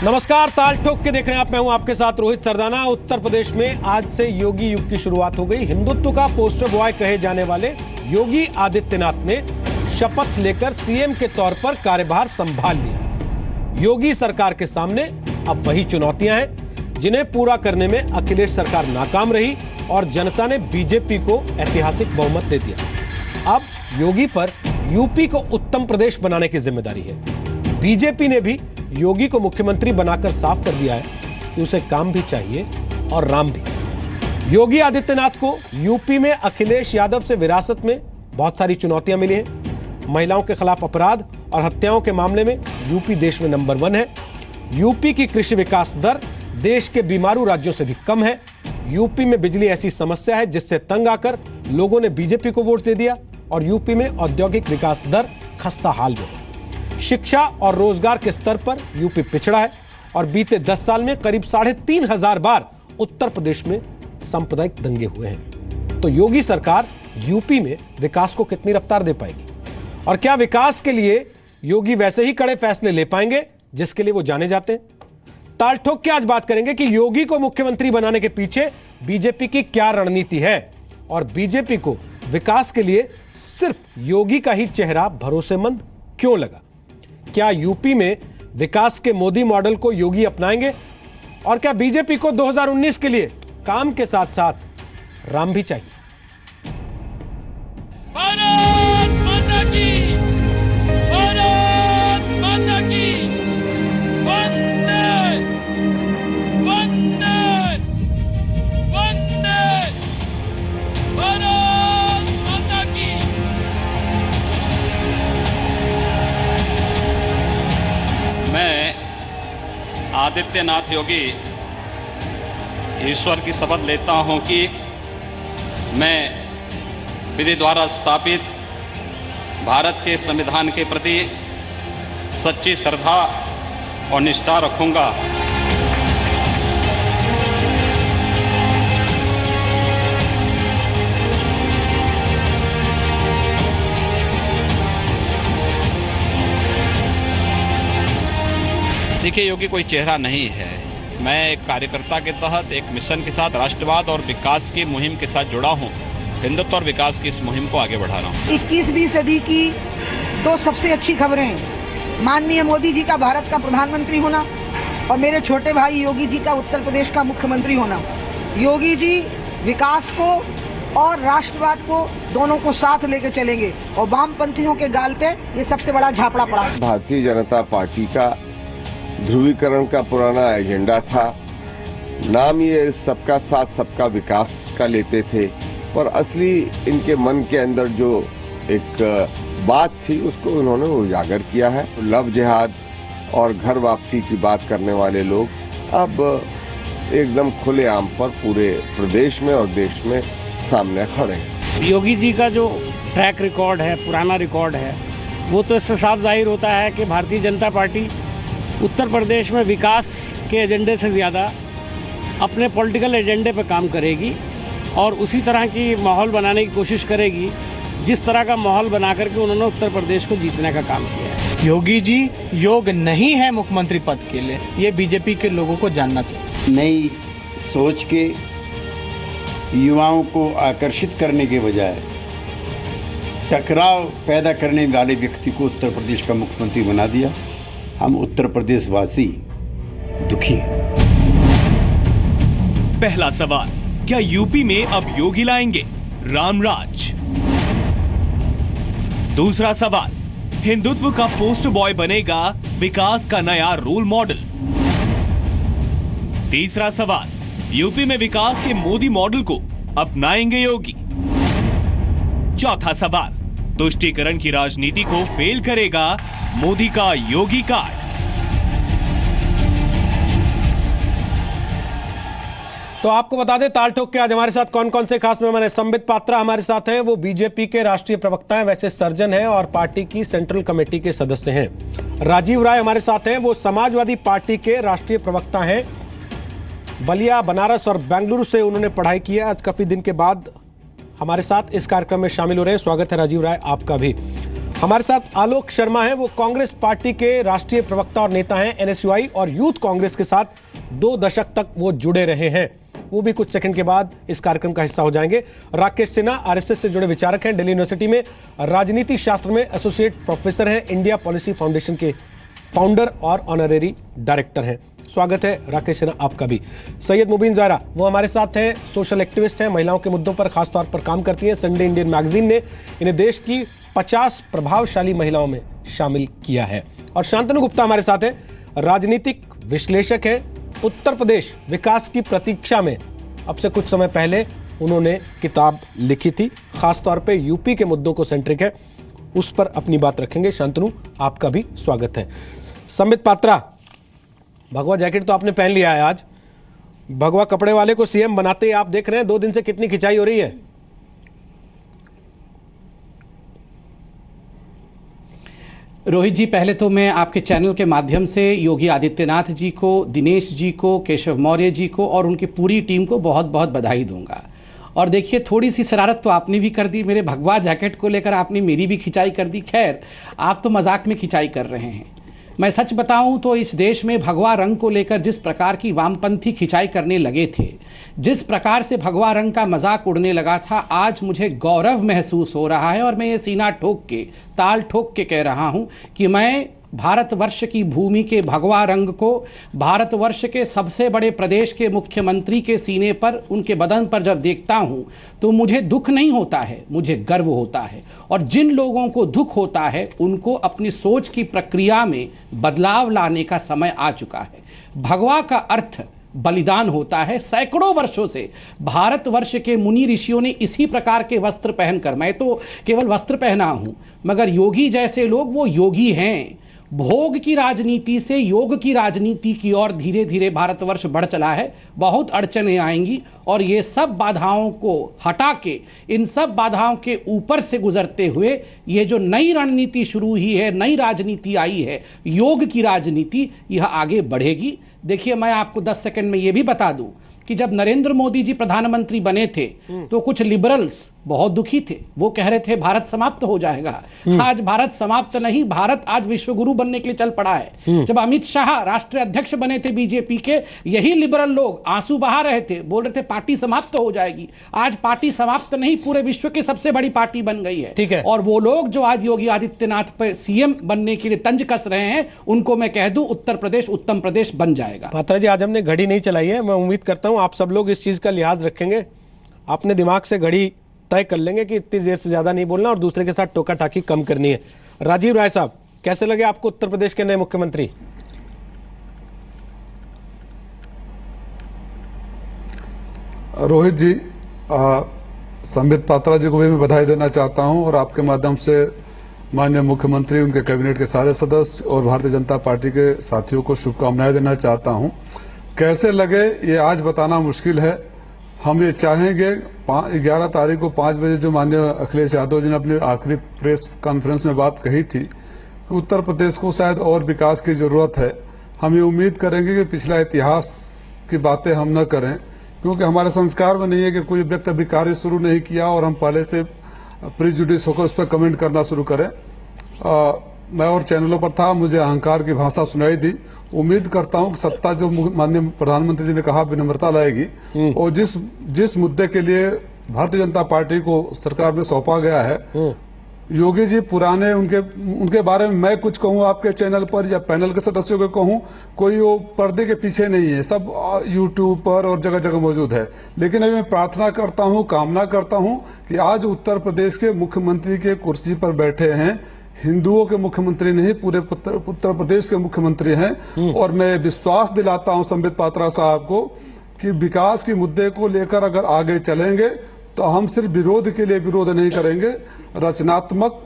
नमस्कार, ताल ठोक के देख रहे हैं आप। मैं हूं आपके साथ रोहित सरदाना। उत्तर प्रदेश में आज से योगी युग की शुरुआत हो गई। हिंदुत्व का पोस्टर बॉय कहे जाने वाले योगी आदित्यनाथ ने शपथ लेकर सीएम के तौर पर कार्यभार संभाल लिया। योगी सरकार के सामने अब वही चुनौतियां हैं जिन्हें पूरा करने में अखिलेश सरकार नाकाम रही और जनता ने बीजेपी को ऐतिहासिक बहुमत दे दिया। अब योगी पर यूपी को उत्तम प्रदेश बनाने की जिम्मेदारी है। बीजेपी ने भी योगी को मुख्यमंत्री बनाकर साफ कर दिया है कि उसे काम भी चाहिए और राम भी। योगी आदित्यनाथ को यूपी में अखिलेश यादव से विरासत में बहुत सारी चुनौतियां मिली हैं। महिलाओं के खिलाफ अपराध और हत्याओं के मामले में यूपी देश में नंबर 1 है। यूपी की कृषि विकास दर देश के बीमारू राज्यों से भी कम है। यूपी में बिजली ऐसी समस्या है जिससे तंग आकर लोगों ने बीजेपी को वोट दे दिया और यूपी में औद्योगिक विकास दर खस्ता हाल में है। शिक्षा और रोजगार के स्तर पर यूपी पिछड़ा है और बीते 10 साल में करीब 3,500 बार उत्तर प्रदेश में सांप्रदायिक दंगे हुए हैं। तो योगी सरकार यूपी में विकास को कितनी रफ्तार दे पाएगी और क्या विकास के लिए योगी वैसे ही कड़े फैसले ले पाएंगे जिसके लिए वो जाने जाते हैं? ताल ठोक के आज बात करेंगे कि योगी को मुख्यमंत्री बनाने के पीछे बीजेपी की क्या रणनीति है और बीजेपी को विकास के लिए सिर्फ योगी का ही चेहरा भरोसेमंद क्यों लगा। क्या यूपी में विकास के मोदी मॉडल को योगी अपनाएंगे और क्या बीजेपी को 2019 के लिए काम के साथ साथ राम भी चाहिए? भारत माता की, भारत माता की, वंदे वंदे वंदे, भारत माता की। मैं आदित्यनाथ योगी ईश्वर की शपथ लेता हूं कि मैं विधि द्वारा स्थापित भारत के संविधान के प्रति सच्ची श्रद्धा और निष्ठा रखूंगा। देखिए, योगी कोई चेहरा नहीं है। मैं एक कार्यकर्ता के तहत एक मिशन के साथ राष्ट्रवाद और विकास की मुहिम के साथ जुड़ा हूं। हिंदुत्व और विकास की इस मुहिम को आगे बढ़ा रहा हूं। 21वीं सदी की 2 सबसे अच्छी खबरें, माननीय मोदी जी का भारत का प्रधानमंत्री होना और मेरे छोटे भाई योगी जी का उत्तर प्रदेश का मुख्यमंत्री होना। योगी जी विकास को और राष्ट्रवाद को दोनों को साथ लेके चलेंगे और वामपंथियों के गाल पे ये सबसे बड़ा झापड़ा पड़ा। भारतीय जनता पार्टी का ध्रुवीकरण का पुराना एजेंडा था। नाम ये सबका साथ सबका विकास का लेते थे, पर असली इनके मन के अंदर जो एक बात थी उसको उन्होंने उजागर किया है। लव जिहाद और घर वापसी की बात करने वाले लोग अब एकदम खुलेआम पर पूरे प्रदेश में और देश में सामने खड़े हैं। योगी जी का जो ट्रैक रिकॉर्ड है, पुराना रिकॉर्ड है, वो तो इससे साफ जाहिर होता है कि भारतीय जनता पार्टी उत्तर प्रदेश में विकास के एजेंडे से ज़्यादा अपने पॉलिटिकल एजेंडे पर काम करेगी और उसी तरह की माहौल बनाने की कोशिश करेगी जिस तरह का माहौल बना करके उन्होंने उत्तर प्रदेश को जीतने का काम किया है। योगी जी योग्य नहीं है मुख्यमंत्री पद के लिए, ये बीजेपी के लोगों को जानना चाहिए। नई सोच के युवाओं को आकर्षित करने के बजाय टकराव पैदा करने वाले व्यक्ति को उत्तर प्रदेश का मुख्यमंत्री बना दिया। हम उत्तर प्रदेश वासी दुखी हैं। पहला सवाल, क्या यूपी में अब योगी लाएंगे राम राज? दूसरा सवाल, हिंदुत्व का पोस्टर बॉय बनेगा विकास का नया रोल मॉडल? तीसरा सवाल, यूपी में विकास के मोदी मॉडल को अपनाएंगे योगी? चौथा सवाल, तुष्टीकरण की राजनीति को फेल करेगा मोदी का योगी कार्ड? तो आपको बता दें, ताल ठोक के आज हमारे साथ कौन कौन से खास मेहमान हैं। संबित पात्रा हमारे साथ हैं, वो बीजेपी के राष्ट्रीय प्रवक्ता हैं, वैसे सर्जन हैं और पार्टी की सेंट्रल कमेटी के सदस्य हैं। राजीव राय हमारे साथ हैं, वो समाजवादी पार्टी के राष्ट्रीय प्रवक्ता हैं। बलिया, बनारस और बेंगलुरु से उन्होंने पढ़ाई की है। आज काफी दिन के बाद हमारे साथ इस कार्यक्रम में शामिल हो रहे हैं। स्वागत है राजीव राय आपका भी। हमारे साथ आलोक शर्मा हैं, वो कांग्रेस पार्टी के राष्ट्रीय प्रवक्ता और नेता हैं। एनएसयूआई और यूथ कांग्रेस के साथ 2 दशक तक वो जुड़े रहे हैं। वो भी कुछ सेकंड के बाद इस कार्यक्रम का हिस्सा हो जाएंगे। राकेश सिन्हा आरएसएस से जुड़े विचारक हैं, दिल्ली यूनिवर्सिटी में राजनीति शास्त्र में एसोसिएट प्रोफेसर हैं, इंडिया पॉलिसी फाउंडेशन के फाउंडर और ऑनरेरी डायरेक्टर हैं। स्वागत है राकेश सिन्हा आपका भी। सैयद मुबीन ज़ाहरा वो हमारे साथ हैं, सोशल एक्टिविस्ट हैं, महिलाओं के मुद्दों पर खासतौर पर काम करती हैं। संडे इंडियन मैगजीन ने इन्हें देश की 50 प्रभावशाली महिलाओं में शामिल किया है। और शांतनु गुप्ता हमारे साथ हैं, राजनीतिक विश्लेषक हैं। उत्तर प्रदेश विकास की प्रतीक्षा में अब से कुछ समय पहले उन्होंने किताब लिखी थी, खासतौर पे यूपी के मुद्दों को सेंट्रिक है, उस पर अपनी बात रखेंगे। शांतनु आपका भी स्वागत है। संबित पात्रा, भगवा जैकेट तो आपने पहन लिया है आज, भगवा कपड़े वाले को सीएम बनाते ही आप देख रहे हैं 2 दिन से कितनी खिंचाई हो रही है। रोहित जी, पहले तो मैं आपके चैनल के माध्यम से योगी आदित्यनाथ जी को, दिनेश जी को, केशव मौर्य जी को और उनकी पूरी टीम को बहुत बहुत बधाई दूंगा। और देखिए, थोड़ी सी शरारत तो आपने भी कर दी, मेरे भगवा जैकेट को लेकर आपने मेरी भी खिंचाई कर दी। खैर, आप तो मजाक में खिंचाई कर रहे हैं। मैं सच बताऊं तो इस देश में भगवा रंग को लेकर जिस प्रकार की वामपंथी खिंचाई करने लगे थे, जिस प्रकार से भगवा रंग का मजाक उड़ने लगा था, आज मुझे गौरव महसूस हो रहा है। और मैं ये सीना ठोक के, ताल ठोक के कह रहा हूं कि मैं भारतवर्ष की भूमि के भगवा रंग को भारतवर्ष के सबसे बड़े प्रदेश के मुख्यमंत्री के सीने पर, उनके बदन पर जब देखता हूं तो मुझे दुख नहीं होता है, मुझे गर्व होता है। और जिन लोगों को दुख होता है उनको अपनी सोच की प्रक्रिया में बदलाव लाने का समय आ चुका है। भगवा का अर्थ बलिदान होता है। सैकड़ों वर्षों से भारतवर्ष के मुनि ऋषियों ने इसी प्रकार के वस्त्र पहनकर, मैं तो केवल वस्त्र पहना हूं, मगर योगी जैसे लोग वो योगी हैं। भोग की राजनीति से योग की राजनीति की ओर धीरे धीरे भारतवर्ष बढ़ चला है। बहुत अड़चनें आएंगी और ये सब बाधाओं को हटा के, इन सब बाधाओं के ऊपर से गुजरते हुए ये जो नई रणनीति शुरू हुई है, नई राजनीति आई है, योग की राजनीति, यह आगे बढ़ेगी। देखिए, मैं आपको 10 सेकंड में ये भी बता दूं कि जब नरेंद्र मोदी जी प्रधानमंत्री बने थे तो कुछ लिबरल्स बहुत दुखी थे। वो कह रहे थे भारत समाप्त हो जाएगा। आज भारत समाप्त नहीं, भारत आज विश्वगुरु बनने के लिए चल पड़ा है। जब अमित शाह राष्ट्रीय अध्यक्ष बने थे बीजेपी के, यही लिबरल लोग आंसू बहा रहे थे, बोल रहे थे पार्टी समाप्त हो जाएगी। आज पार्टी समाप्त नहीं, पूरे विश्व की सबसे बड़ी पार्टी बन गई है। ठीक है। और वो लोग जो आज योगी आदित्यनाथ पर सीएम बनने के लिए तंज कस रहे हैं, उनको मैं कह दूं उत्तर प्रदेश उत्तम प्रदेश बन जाएगा। पात्रा जी, आज हमने घड़ी नहीं चलाई है, मैं उम्मीद करता हूं आप सब लोग इस चीज का लिहाज रखेंगे, अपने दिमाग से घड़ी तय कर लेंगे कि इतनी देर से ज्यादा नहीं बोलना और दूसरे के साथ टोका टाकी कम करनी है। राजीव राय साहब, कैसे लगे आपको उत्तर प्रदेश के नए मुख्यमंत्री? रोहित जी, संबित पात्रा जी को भी मैं बधाई देना चाहता हूं और आपके माध्यम से माननीय मुख्यमंत्री, उनके कैबिनेट के सारे सदस्य और भारतीय जनता पार्टी के साथियों को शुभकामनाएं देना चाहता हूं। कैसे लगे ये आज बताना मुश्किल है। हम ये चाहेंगे 11 तारीख को 5 बजे जो माननीय अखिलेश यादव जी ने अपनी आखिरी प्रेस कॉन्फ्रेंस में बात कही थी कि उत्तर प्रदेश को शायद और विकास की जरूरत है। हम ये उम्मीद करेंगे कि पिछला इतिहास की बातें हम न करें, क्योंकि हमारे संस्कार में नहीं है कि कोई व्यक्ति अभी कार्य शुरू नहीं किया और हम पहले से प्रीजुडिस होकर उस पर कमेंट करना शुरू करें। मैं और चैनलों पर था, मुझे अहंकार की भाषा सुनाई दी। उम्मीद करता हूं कि सत्ता जो माननीय प्रधानमंत्री जी ने कहा विनम्रता लाएगी और जिस मुद्दे के लिए भारतीय जनता पार्टी को सरकार में सौंपा गया है, योगी जी पुराने उनके बारे में मैं कुछ कहूं आपके चैनल पर या पैनल के सदस्यों को कहूं, कोई वो पर्दे के पीछे नहीं है, सब यूट्यूब पर और जगह जगह मौजूद है। लेकिन अभी मैं प्रार्थना करता हूं, कामना करता हूं कि आज उत्तर प्रदेश के मुख्यमंत्री के कुर्सी पर बैठे हैं हिंदुओं के मुख्यमंत्री नहीं, पूरे उत्तर प्रदेश के मुख्यमंत्री हैं। और मैं विश्वास दिलाता हूं संबित पात्रा साहब को कि विकास के मुद्दे को लेकर अगर आगे चलेंगे तो हम सिर्फ विरोध के लिए विरोध नहीं करेंगे, रचनात्मक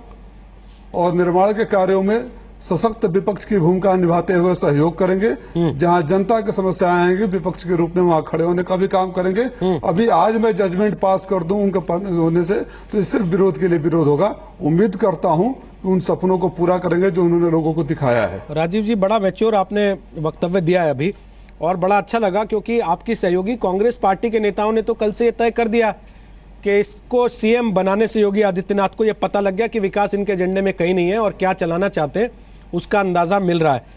और निर्माण के कार्यों में सशक्त विपक्ष की भूमिका निभाते हुए सहयोग करेंगे। जहां जनता की समस्याएं आएंगी, विपक्ष के रूप में वहां खड़े होने का भी काम करेंगे। अभी आज मैं जजमेंट पास कर दूं उनके होने से, तो सिर्फ विरोध के लिए विरोध होगा। उम्मीद करता हूं कि उन सपनों को पूरा करेंगे जो उन्होंने लोगों को दिखाया है। राजीव जी, बड़ा मैच्योर आपने वक्तव्य दिया है अभी, और बड़ा अच्छा लगा क्योंकि आपकी सहयोगी कांग्रेस पार्टी के नेताओं ने तो कल से ये तय कर दिया कि इसको सीएम बनाने से योगी आदित्यनाथ को यह पता लग गया कि विकास इनके एजेंडे में कहीं नहीं है और क्या चलाना चाहते हैं उसका अंदाजा मिल रहा है।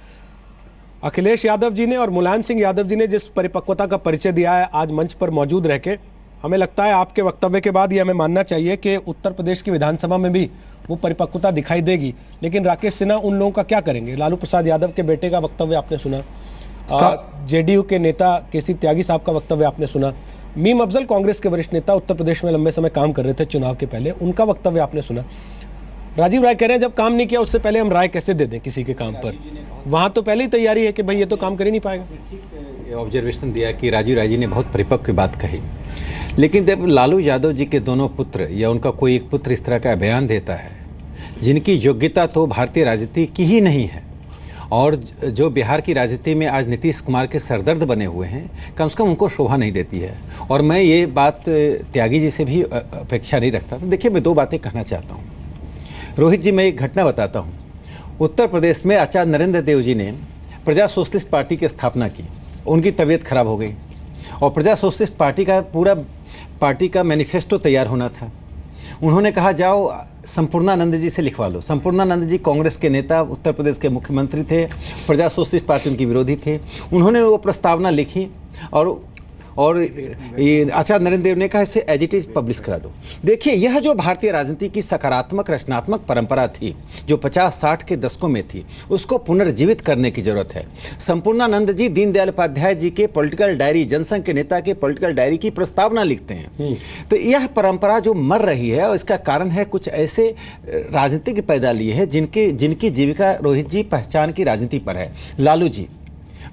अखिलेश यादव जी ने और मुलायम सिंह यादव जी ने जिस परिपक्वता का परिचय दिया है आज मंच पर मौजूद रह के, हमें लगता है आपके वक्तव्य के बाद ये हमें मानना चाहिए कि उत्तर प्रदेश की विधानसभा में भी वो परिपक्वता दिखाई देगी। लेकिन राकेश सिन्हा उन लोगों का क्या करेंगे? लालू प्रसाद यादव के बेटे का वक्तव्य आपने सुना, जेडीयू के नेता केसी त्यागी साहब का वक्तव्य आपने सुना, मीम अफजल कांग्रेस के वरिष्ठ नेता उत्तर प्रदेश में लंबे समय काम कर रहे थे चुनाव के पहले, उनका वक्तव्य आपने सुना। राजीव राय कह रहे हैं जब काम नहीं किया उससे पहले हम राय कैसे दे दें किसी के काम पर? वहां तो पहले ही तैयारी है कि भाई ये तो काम कर ही नहीं पाएगा। ऑब्जर्वेशन दिया कि राजीव राय जी ने बहुत परिपक्व बात कही, लेकिन जब लालू यादव जी के दोनों पुत्र या उनका कोई एक पुत्र इस तरह का बयान देता है जिनकी योग्यता तो भारतीय राजनीति की ही नहीं है और जो बिहार की राजनीति में आज नीतीश कुमार के सरदर्द बने हुए हैं, कम से कम उनको शोभा नहीं देती है। और मैं ये बात त्यागी जी से भी अपेक्षा नहीं रखता। तो देखिए, मैं दो बातें कहना चाहता हूँ। रोहित जी, मैं एक घटना बताता हूँ। उत्तर प्रदेश में आचार्य नरेंद्र देव जी ने प्रजा सोशलिस्ट पार्टी की स्थापना की, उनकी तबीयत खराब हो गई और प्रजा सोशलिस्ट पार्टी का पूरा पार्टी का मैनिफेस्टो तैयार होना था। उन्होंने कहा जाओ संपूर्णानंद जी से लिखवा लो। संपूर्णानंद जी कांग्रेस के नेता, उत्तर प्रदेश के मुख्यमंत्री थे, प्रजा सोशलिस्ट पार्टी उनकी विरोधी थे। उन्होंने वो प्रस्तावना लिखी और ये आचार्य नरेंद्र देव ने कहा इसे एज इट इज पब्लिश करा दो। देखिए, यह जो भारतीय राजनीति की सकारात्मक रचनात्मक परंपरा थी जो 50-60 के दशकों में थी, उसको पुनर्जीवित करने की जरूरत है। संपूर्णानंद जी दीनदयाल उपाध्याय जी के पॉलिटिकल डायरी, जनसंघ के नेता के पॉलिटिकल डायरी की प्रस्तावना लिखते हैं। तो यह परंपरा जो मर रही है और इसका कारण है कुछ ऐसे राजनीतिक पैदा लिए हैं जिनकी जीविका रोहित जी पहचान की राजनीति पर है। लालू जी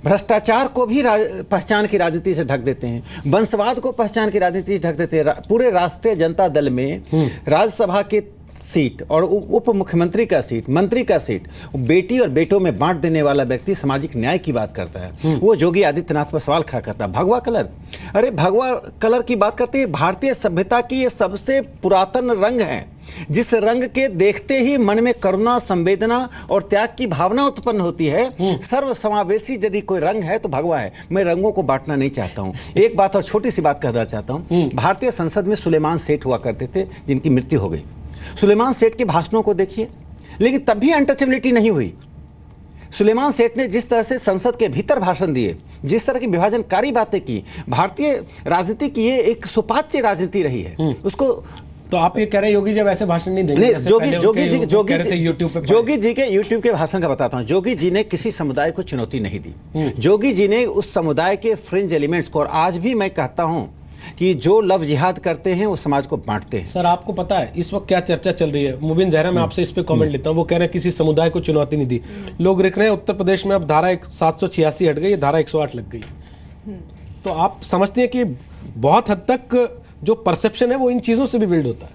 भ्रष्टाचार को भी पहचान की राजनीति से ढक देते हैं, वंशवाद को पहचान की राजनीति से ढक देते हैं। पूरे राष्ट्रीय जनता दल में राज्यसभा के सीट और उप मुख्यमंत्री का सीट, मंत्री का सीट बेटी और बेटों में बांट देने वाला व्यक्ति सामाजिक न्याय की बात करता है। वो योगी आदित्यनाथ पर सवाल खड़ा करता है। भगवा कलर, अरे भगवा कलर की बात करते हैं। भारतीय सभ्यता की ये सबसे पुरातन रंग है जिस रंग के देखते ही मन में करुणा, संवेदना और त्याग की भावना उत्पन्न होती है। सर्व समावेशी यदि कोई रंग है तो भगवा है। मैं रंगों को बांटना नहीं चाहता हूं। एक बात और छोटी सी बात कहना चाहता हूं। भारतीय संसद में सुलेमान सेठ हुआ करते थे जिनकी मृत्यु हो गई। सुलेमान सेठ के भाषणों को देखिए, लेकिन तब भी अनटचेबिलिटी नहीं हुई। सुलेमान सेठ ने जिस तरह से संसद के भीतर भाषण दिए, जिस तरह की विभाजनकारी बातें की, भारतीय राजनीति की ये एक सुपाच्य राजनीति रही है। उसको तो आप ये कह रहे हैं योगी जब ऐसे भाषण नहीं देंगे? जोगी जी के यूट्यूब के भाषण का बताता हूं। जोगी जी ने किसी समुदाय को चुनौती नहीं दी। जोगी जी ने उस समुदाय के फ्रिंज एलिमेंट्स को, और आज भी मैं कहता हूं कि जो लव जिहाद करते हैं वो समाज को बांटते हैं। सर, आपको पता है इस वक्त क्या चर्चा चल रही है? मुबीन जहरा, मैं आपसे इस पे कमेंट लेता हूं। वो कह रहे हैं किसी समुदाय को चुनौती नहीं दी। लोग लिख रहे हैं उत्तर प्रदेश में अब धारा 786 हट गई, धारा 108 लग गई। तो आप समझते हैं कि बहुत हद तक जो परसेप्शन है वो इन चीज़ों से भी बिल्ड होता है?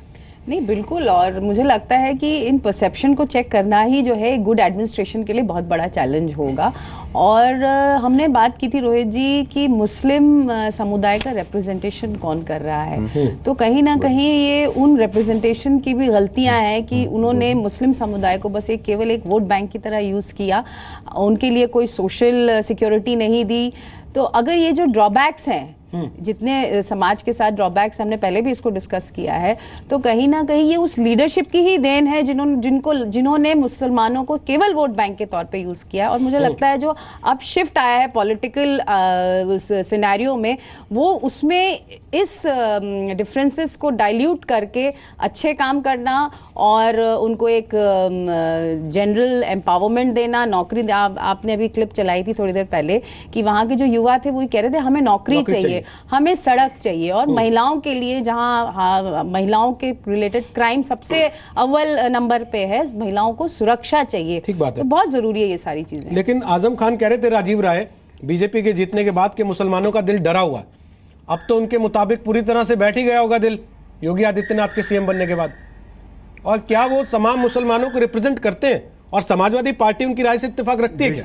नहीं, बिल्कुल। और मुझे लगता है कि इन परसेप्शन को चेक करना ही जो है गुड एडमिनिस्ट्रेशन के लिए बहुत बड़ा चैलेंज होगा। और हमने बात की थी रोहित जी कि मुस्लिम समुदाय का रिप्रेजेंटेशन कौन कर रहा है, तो कहीं ना कहीं ये उन रिप्रेजेंटेशन की भी गलतियां हैं कि उन्होंने मुस्लिम समुदाय को बस केवल एक वोट बैंक की तरह यूज़ किया, उनके लिए कोई सोशल सिक्योरिटी नहीं दी। तो अगर ये जो ड्रॉबैक्स हैं, जितने समाज के साथ ड्रॉबैक्स, हमने पहले भी इसको डिस्कस किया है, तो कहीं ना कहीं ये उस लीडरशिप की ही देन है जिन्होंने मुसलमानों को केवल वोट बैंक के तौर पे यूज़ किया। और मुझे लगता है जो अब शिफ्ट आया है पॉलिटिकल सिनेरियो में, वो उसमें इस डिफरेंसेस को डाइल्यूट करके अच्छे काम करना और उनको एक जनरल एम्पावरमेंट देना, नौकरी। आपने अभी क्लिप चलाई थी थोड़ी देर पहले कि वहाँ के जो युवा थे वो कह रहे थे हमें नौकरी चाहिए, हमें सड़क चाहिए। और महिलाओं के लिए जहां महिलाओं के रिलेटेड क्राइम सबसे अव्वल नंबर पे है, महिलाओं को सुरक्षा चाहिए। ठीक बात है, तो बहुत जरूरी है ये सारी चीजें। लेकिन आजम खान कह रहे थे राजीव राय बीजेपी के जीतने के बाद के मुसलमानों का दिल डरा हुआ है। अब तो उनके मुताबिक पूरी तरह से बैठ ही गया होगा दिल योगी आदित्यनाथ के सीएम बनने के बाद। और क्या वो तमाम मुसलमानों को रिप्रेजेंट करते हैं? और समाजवादी पार्टी उनकी राय से इत्तेफाक रखती है क्या?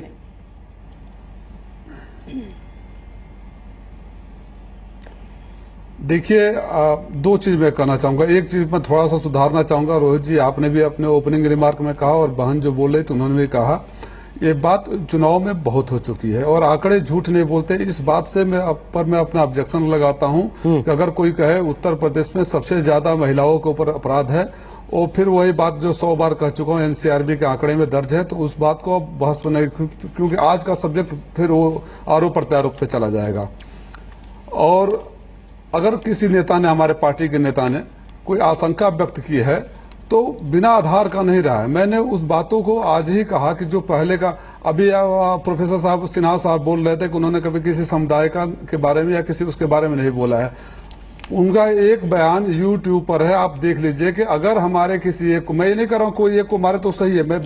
देखिए, दो चीज़ मैं कहना चाहूँगा। एक चीज़ मैं थोड़ा सा सुधारना चाहूँगा। रोहित जी, आपने भी अपने ओपनिंग रिमार्क में कहा और बहन जो बोल रही थी उन्होंने भी कहा ये बात चुनाव में बहुत हो चुकी है और आंकड़े झूठ नहीं बोलते। इस बात से मैं अपना ऑब्जेक्शन लगाता हूं कि अगर कोई कहे उत्तर प्रदेश में सबसे ज्यादा महिलाओं के ऊपर अपराध है और फिर वही बात जो 100 बार कह चुका हूं एनसीआरबी के आंकड़े में दर्ज है, तो उस बात को अब बहस में नहीं, क्योंकि आज का सब्जेक्ट फिर वो आरोप प्रत्यारोप पे चला जाएगा। और अगर किसी नेता ने, हमारे पार्टी के नेता ने कोई आशंका व्यक्त की है तो बिना आधार का नहीं रहा है। मैंने उस बातों को आज ही कहा कि जो पहले का, अभी प्रोफेसर साहब सिन्हा साहब बोल रहे थे कि उन्होंने कभी किसी समुदाय के बारे में या किसी उसके बारे में नहीं बोला है। उनका एक बयान YouTube पर है, आप देख लीजिए कि अगर हमारे किसी एक को, मैं ये नहीं कर रहा हूँ कोई एक को मारे तो सही है, मैं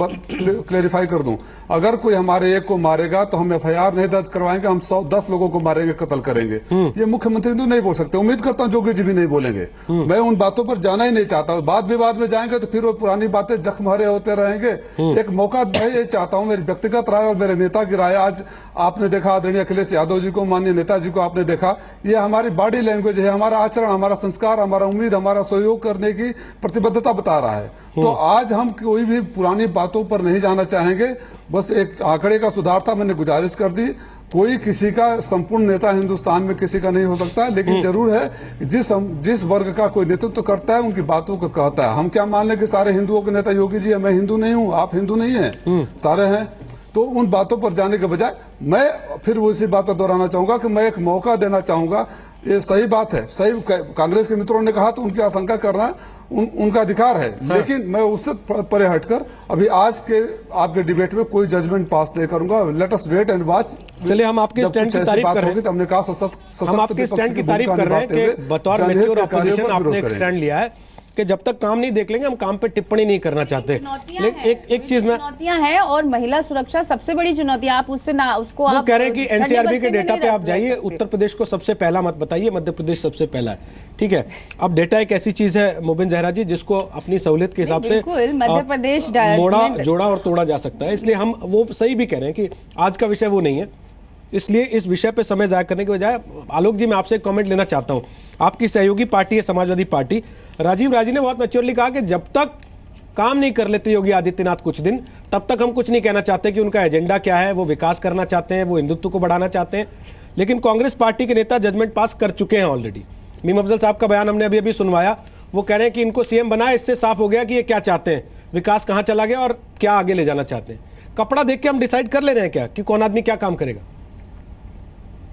क्लेरिफाई कर दूं, अगर कोई हमारे एक को मारेगा तो हम FIR नहीं दर्ज करवाएंगे, हम 10 लोगों को मारेंगे, कत्ल करेंगे। ये मुख्यमंत्री तो नहीं बोल सकते, उम्मीद करता हूँ जोगी जी भी नहीं बोलेंगे। मैं उन बातों पर जाना ही नहीं चाहता हूँ। बात विवाद में जाएंगे तो फिर वो पुरानी बातें जख्म हरे होते रहेंगे। एक मौका मैं ये चाहता हूँ, मेरी व्यक्तिगत राय और मेरे नेता की राय, आज आपने देखा आदरणीय अखिलेश यादव जी को, माननीय नेताजी को आपने देखा, ये हमारी बॉडी लैंग्वेज है, हमारा आचरण, हमारा संस्कार, हमारा उम्मीद, हमारा सहयोग करने की प्रतिबद्धता बता रहा है। तो आज हम कोई भी पुरानी बातों पर नहीं जाना चाहेंगे। बस एक आंकड़े का सुधार था, मैंने गुजारिश कर दी। कोई किसी का संपूर्ण नेता हिंदुस्तान में किसी का नहीं हो सकता है, लेकिन जरूर है जिस वर्ग का कोई नेतृत्व करता है उनकी बातों को कहता है। हम क्या मान लें कि सारे हिंदुओं के नेता योगी जी है? मैं हिंदू नहीं हूं, आप हिंदू नहीं है, सारे हैं। तो उन बातों पर जाने के बजाय मैं फिर उसी बात पर दोहराना चाहूंगा कि मैं एक मौका देना चाहूंगा। ये सही बात है, सही कांग्रेस के मित्रों ने कहा तो उनकी आशंका करना उनका अधिकार है, लेकिन मैं उससे परे हटकर अभी आज के आपके डिबेट में कोई जजमेंट पास नहीं करूंगा। Let us wait and watch. चलिए, हम आपके स्टैंड की तारीफ कर रहे हैं। हमने कहा हम आपके स्टैंड की तारीफ कर रहे हैं कि बतौर मैच्योर ऑपोजिशन आपने एक स्टैंड लिया है कि जब तक काम नहीं देख लेंगे हम काम पे टिप्पणी नहीं करना चाहते। लेकिन एक चीज में चुनौतियां हैं और महिला सुरक्षा सबसे बड़ी चुनौती है। आप उससे ना उसको आप कह रहे हैं कि एनसीआरबी के डेटा पे आप जाइए, उत्तर प्रदेश को सबसे पहला मत बताइए, मध्य प्रदेश सबसे पहला है। ठीक है, अब डेटा एक ऐसी चीज है मुबिन जहरा जी जिसको अपनी सहूलियत के हिसाब से मध्य प्रदेश मोड़ा, जोड़ा और तोड़ा जा सकता है। इसलिए हम वो सही भी कह रहे हैं कि आज का विषय वो नहीं है, इसलिए इस विषय पे समय जाया करने के बजाय आलोक जी मैं आपसे एक कमेंट लेना चाहता हूं। आपकी सहयोगी पार्टी है समाजवादी पार्टी, राजीव राजी ने बहुत मैच्योरली कहा कि जब तक काम नहीं कर लेते योगी आदित्यनाथ कुछ दिन, तब तक हम कुछ नहीं कहना चाहते कि उनका एजेंडा क्या है, वो विकास करना चाहते हैं, वो हिंदुत्व को बढ़ाना चाहते हैं। लेकिन कांग्रेस पार्टी के नेता जजमेंट पास कर चुके हैं ऑलरेडी। मीम अफजल साहब का बयान हमने अभी सुनवाया, वो कह रहे हैं कि इनको सीएम बनाए, इससे साफ हो गया कि ये क्या चाहते हैं, विकास कहां चला गया और क्या आगे ले जाना चाहते हैं। कपड़ा देख के हम डिसाइड कर ले रहे हैं क्या कि कौन आदमी क्या काम करेगा?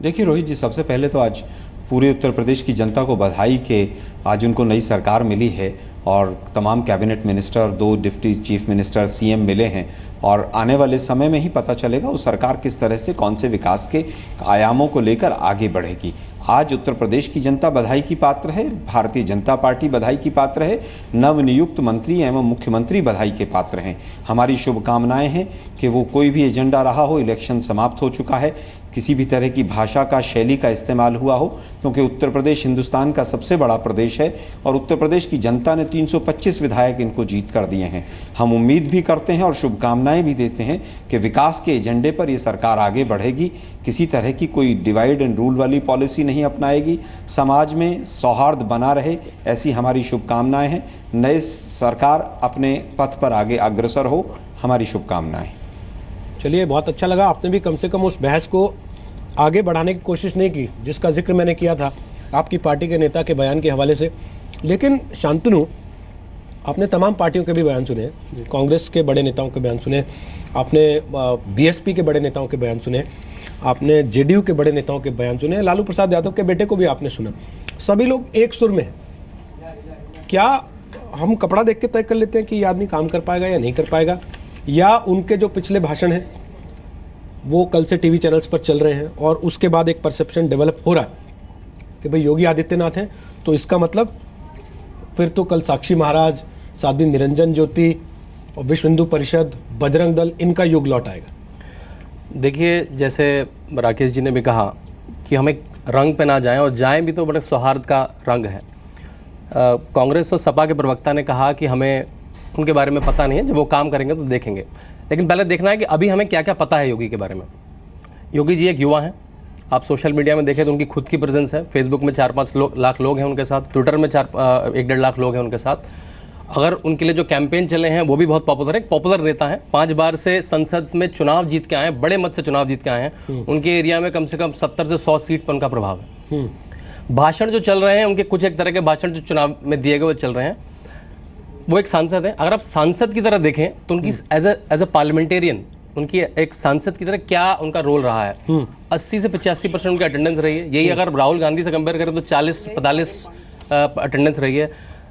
देखिए रोहित जी, सबसे पहले तो आज पूरे उत्तर प्रदेश की जनता को बधाई कि आज उनको नई सरकार मिली है और तमाम cabinet minister, 2 deputy chief minister, CM मिले हैं और आने वाले समय में ही पता चलेगा वो सरकार किस तरह से कौन से विकास के आयामों को लेकर आगे बढ़ेगी। आज उत्तर प्रदेश की जनता बधाई की पात्र है, भारतीय जनता पार्टी बधाई की पात्र है, नवनियुक्त मंत्री एवं मुख्यमंत्री बधाई के पात्र हैं। हमारी शुभकामनाएं हैं कि वो कोई भी एजेंडा रहा हो, इलेक्शन समाप्त हो चुका है, किसी भी तरह की भाषा का, शैली का इस्तेमाल हुआ हो, क्योंकि उत्तर प्रदेश हिंदुस्तान का सबसे बड़ा प्रदेश है और उत्तर प्रदेश की जनता ने 325 विधायक इनको जीत कर दिए हैं। हम उम्मीद भी करते हैं और शुभकामनाएं भी देते हैं कि विकास के एजेंडे पर ये सरकार आगे बढ़ेगी, किसी तरह की कोई डिवाइड एंड रूल वाली पॉलिसी नहीं अपनाएगी, समाज में सौहार्द बना रहे, ऐसी हमारी शुभकामनाएं हैं। नई सरकार अपने पथ पर आगे अग्रसर हो, हमारी शुभकामनाएं। चलिए, बहुत अच्छा लगा, आपने भी कम से कम उस बहस को आगे बढ़ाने की कोशिश नहीं की जिसका जिक्र मैंने किया था आपकी पार्टी के नेता के बयान के हवाले से। लेकिन शांतनु, आपने तमाम पार्टियों के भी बयान सुने, कांग्रेस के बड़े नेताओं के बयान सुने, आपने बीएसपी के बड़े नेताओं के बयान सुने, आपने जेडीयू के बड़े नेताओं के बयान सुने, लालू प्रसाद यादव के बेटे को भी आपने सुना। सभी लोग एक सुर में हैं। क्या हम कपड़ा देख के तय कर लेते हैं कि ये आदमी काम कर पाएगा या नहीं कर पाएगा, या उनके जो पिछले भाषण हैं वो कल से टीवी चैनल्स पर चल रहे हैं और उसके बाद एक परसेप्शन डेवलप हो रहा है कि भाई योगी आदित्यनाथ हैं तो इसका मतलब फिर तो कल साक्षी महाराज, साध्वी निरंजन ज्योति और विश्व हिंदू परिषद, बजरंग दल, इनका युग लौट आएगा? देखिए, जैसे राकेश जी ने भी कहा कि हम एक रंग पे ना जाएं और जाएं भी तो बड़े सौहार्द का रंग है। कांग्रेस और सपा के प्रवक्ता ने कहा कि हमें उनके बारे में पता नहीं है, जब वो काम करेंगे तो देखेंगे। लेकिन पहले देखना है कि अभी हमें क्या क्या पता है योगी के बारे में। योगी जी एक युवा हैं, आप सोशल मीडिया में देखें तो उनकी खुद की प्रेजेंस है। फेसबुक में 4-5 लाख लोग हैं उनके साथ, ट्विटर में 1-1.5 लाख लोग हैं उनके साथ, अगर उनके लिए जो कैंपेन चले हैं वो भी बहुत पॉपुलर है, पॉपुलर नेता है, 5 बार से संसद में चुनाव जीत के आए हैं, बड़े मत से चुनाव जीत के आए हैं। उनके एरिया में कम से कम 70 से 100 सीट पर उनका प्रभाव है। भाषण जो चल रहे हैं उनके, कुछ एक तरह के भाषण जो चुनाव में दिए गए वो चल रहे हैं। वो एक सांसद है, अगर आप सांसद की तरह देखें तो उनकी एज ए पार्लियामेंटेरियन उनकी एक सांसद की तरह क्या उनका रोल रहा है। 80 से 85% उनकी अटेंडेंस रही है। यही अगर राहुल गांधी से कंपेयर करें तो 40-45 अटेंडेंस रही है।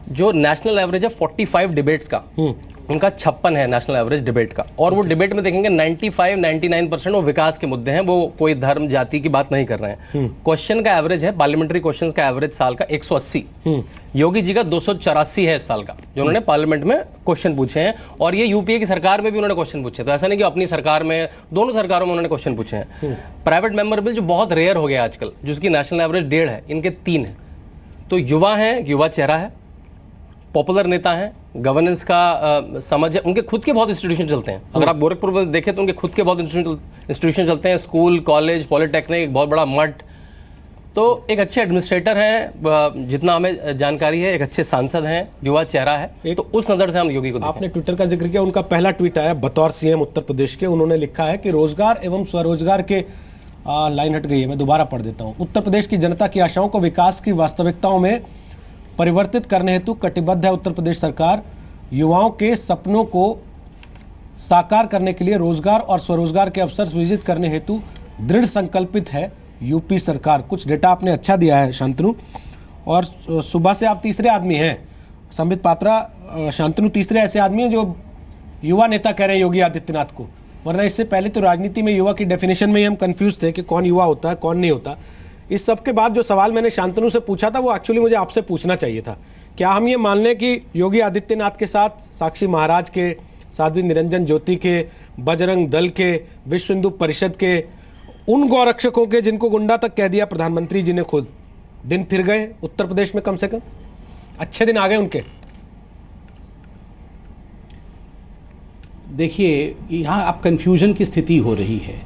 जो नेशनल एवरेज है 45 डिबेट्स का, उनका 56 है नेशनल एवरेज डिबेट का। और वो डिबेट में देखेंगे 95-99% वो विकास के मुद्दे हैं, वो कोई धर्म जाति की बात नहीं कर रहे हैं। क्वेश्चन का एवरेज है, पार्लियामेंट्री क्वेश्चंस का एवरेज साल का 180। योगी जी का 284 है इस साल का, जो उन्होंने पार्लियामेंट में क्वेश्चन पूछे हैं। और ये यूपीए की सरकार में भी उन्होंने क्वेश्चन पूछे, तो ऐसा नहीं कि अपनी सरकार में, दोनों सरकारों में उन्होंने क्वेश्चन पूछे हैं। प्राइवेट मेंबर बिल जो बहुत रेयर हो गया आजकल, जिसकी नेशनल एवरेज 1.5 है, इनके 3 है। तो युवा हैं, युवा चेहरा है, पॉपुलर नेता हैं, गवर्नेंस का समझ है, उनके खुद के बहुत इंस्टीट्यूशन चलते हैं। अगर आप गोरखपुर में देखें तो उनके खुद के बहुत इंस्टीट्यूशन चलते हैं, स्कूल, कॉलेज, पॉलिटेक्निक, बहुत बड़ा मठ। तो एक अच्छे एडमिनिस्ट्रेटर हैं, जितना हमें जानकारी है, एक अच्छे सांसद हैं, युवा चेहरा है। तो उस नज़र से हम योगी को आपने ट्विटर का जिक्र किया, उनका पहला ट्वीट आया बतौर सीएम उत्तर प्रदेश के। उन्होंने लिखा है कि रोजगार एवं स्वरोजगार के लाइन हट गई है, मैं दोबारा पढ़ देता हूँ। उत्तर प्रदेश की जनता की आशाओं को विकास की वास्तविकताओं में परिवर्तित करने हेतु कटिबद्ध है उत्तर प्रदेश सरकार। युवाओं के सपनों को साकार करने के लिए रोजगार और स्वरोजगार के अवसर सृजित करने हेतु दृढ़ संकल्पित है यूपी सरकार। कुछ डेटा आपने अच्छा दिया है शांतनु, और सुबह से आप तीसरे आदमी हैं, संबित पात्रा, शांतनु तीसरे ऐसे आदमी हैं जो युवा नेता कह रहे हैं योगी आदित्यनाथ को। वरना इससे पहले तो राजनीति में युवा की डेफिनेशन में ही हम कंफ्यूज थे कि कौन युवा होता है, कौन नहीं होता। इस सब के बाद जो सवाल मैंने शांतनु से पूछा था वो एक्चुअली मुझे आपसे पूछना चाहिए था। क्या हम ये मान लें कि योगी आदित्यनाथ के साथ साक्षी महाराज के, साध्वी निरंजन ज्योति के, बजरंग दल के, विश्व हिंदू परिषद के, उन गौरक्षकों के जिनको गुंडा तक कह दिया प्रधानमंत्री जी ने खुद, दिन फिर गए उत्तर प्रदेश में? कम से कम अच्छे दिन आ गए उनके। देखिए, यहाँ अब कन्फ्यूजन की स्थिति हो रही है।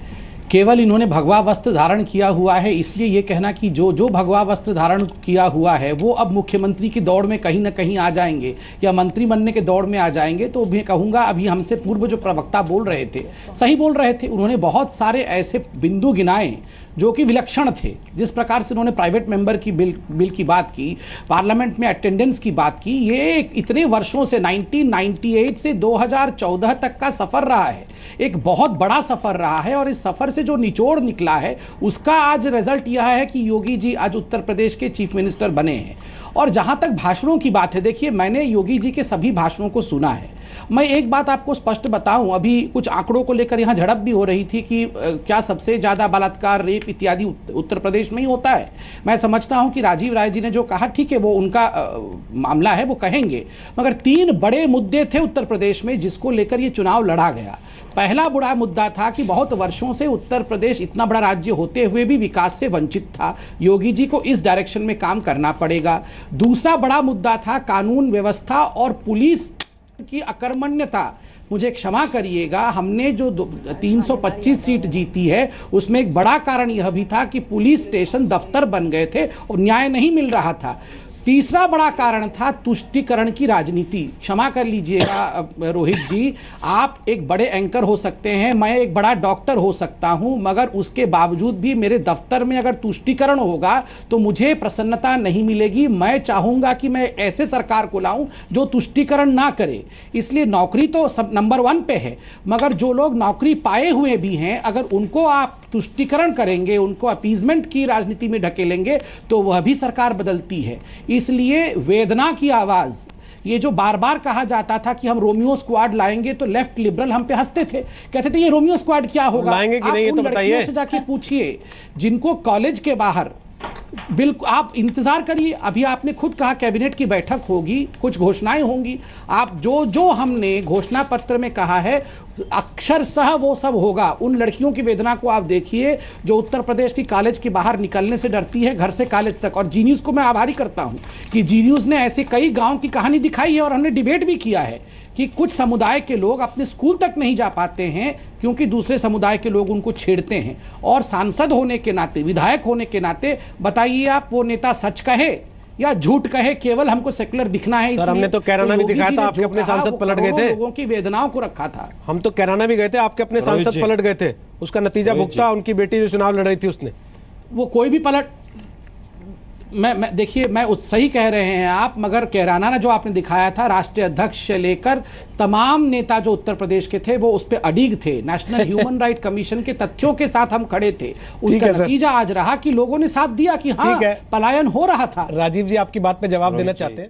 केवल इन्होंने भगवा वस्त्र धारण किया हुआ है, इसलिए ये कहना कि जो भगवा वस्त्र धारण किया हुआ है वो अब मुख्यमंत्री की दौड़ में कहीं ना कहीं आ जाएंगे या मंत्री बनने के दौड़ में आ जाएंगे, तो मैं कहूँगा अभी हमसे पूर्व जो प्रवक्ता बोल रहे थे सही बोल रहे थे। उन्होंने बहुत सारे ऐसे बिंदु गिनाए जो कि विलक्षण थे। जिस प्रकार से उन्होंने प्राइवेट मेंबर की बिल की बात की, पार्लियामेंट में अटेंडेंस की बात की, ये इतने वर्षों से 1998 से 2014 तक का सफ़र रहा है, एक बहुत बड़ा सफ़र रहा है। और इस सफ़र से जो निचोड़ निकला है उसका आज रिजल्ट यह है कि योगी जी आज उत्तर प्रदेश के चीफ मिनिस्टर बने हैं। और जहाँ तक भाषणों की बात है, देखिए मैंने योगी जी के सभी भाषणों को सुना है। मैं एक बात आपको स्पष्ट बताऊं, अभी कुछ आंकड़ों को लेकर यहाँ झड़प भी हो रही थी कि क्या सबसे ज़्यादा बलात्कार, रेप इत्यादि उत्तर प्रदेश में ही होता है। मैं समझता हूं कि राजीव राय जी ने जो कहा ठीक है, वो उनका मामला है, वो कहेंगे। मगर 3 बड़े मुद्दे थे उत्तर प्रदेश में जिसको लेकर ये चुनाव लड़ा गया। पहला बड़ा मुद्दा था कि बहुत वर्षों से उत्तर प्रदेश इतना बड़ा राज्य होते हुए भी विकास से वंचित था, योगी जी को इस डायरेक्शन में काम करना पड़ेगा। दूसरा बड़ा मुद्दा था कानून व्यवस्था और पुलिस की अकर्मण्यता। मुझे क्षमा करिएगा, हमने जो 325 सीट जीती है उसमें एक बड़ा कारण यह भी था कि पुलिस स्टेशन दफ्तर बन गए थे और न्याय नहीं मिल रहा था। तीसरा बड़ा कारण था तुष्टीकरण की राजनीति। क्षमा कर लीजिएगा रोहित जी, आप एक बड़े एंकर हो सकते हैं, मैं एक बड़ा डॉक्टर हो सकता हूं, मगर उसके बावजूद भी मेरे दफ्तर में अगर तुष्टीकरण होगा तो मुझे प्रसन्नता नहीं मिलेगी। मैं चाहूँगा कि मैं ऐसे सरकार को लाऊं जो तुष्टीकरण ना करे। इसलिए नौकरी तो नंबर 1 पे है, मगर जो लोग नौकरी पाए हुए भी हैं अगर उनको आप तुष्टीकरण करेंगे, उनको अपीजमेंट की राजनीति में ढकेलेंगे तो वह भी सरकार बदलती है। इसलिए वेदना की आवाज़, ये जो बार बार कहा जाता था कि हम रोमियो स्क्वाड लाएंगे तो लेफ्ट लिबरल हम पे हंसते थे, कहते थे ये रोमियो स्क्वाड क्या होगा। लाएंगे कि नहीं ये तो बताइए। लड़कियों से जाके पूछिए जिनको कॉलेज के बाहर, बिल्कुल आप इंतजार करिए, अभी आपने खुद कहा कैबिनेट की बैठक होगी, कुछ घोषणाएं होंगी। आप जो हमने घोषणा पत्र में कहा है अक्षरशः वो सब होगा। उन लड़कियों की वेदना को आप देखिए जो उत्तर प्रदेश की कॉलेज के बाहर निकलने से डरती है, घर से कॉलेज तक। और जी न्यूज़ को मैं आभारी करता हूं कि जी न्यूज़ ने ऐसे कई गांव की कहानी दिखाई है और हमने डिबेट भी किया है कि कुछ समुदाय के लोग अपने स्कूल तक नहीं जा पाते हैं क्योंकि दूसरे समुदाय के लोग उनको छेड़ते हैं। और सांसद होने के नाते, विधायक होने के नाते बताइए आप, वो नेता सच कहे या झूठ कहे केवल हमको सेकुलर दिखना है। सर, हमने तो कैराना भी दिखाया था, आपके अपने सांसद पलट गए थे। लोगों की वेदनाओं को रखा था। हम तो कैराना भी गए थे, आपके अपने सांसद पलट गए थे, उसका नतीजा भुगता। उनकी बेटी जो चुनाव लड़ रही थी उसने। वो कोई भी पलट, मैं देखिए, मैं सही कह रहे हैं आप, मगर कैराना ने जो आपने दिखाया था, राष्ट्रीय अध्यक्ष से लेकर तमाम नेता जो उत्तर प्रदेश के थे वो उस पर अडिग थे। नेशनल ह्यूमन राइट कमीशन के तथ्यों के साथ हम खड़े थे। उसका नतीजा आज रहा कि लोगों ने साथ दिया कि हाँ, पलायन हो रहा था। राजीव जी, आपकी बात पे जवाब देना चाहते हैं?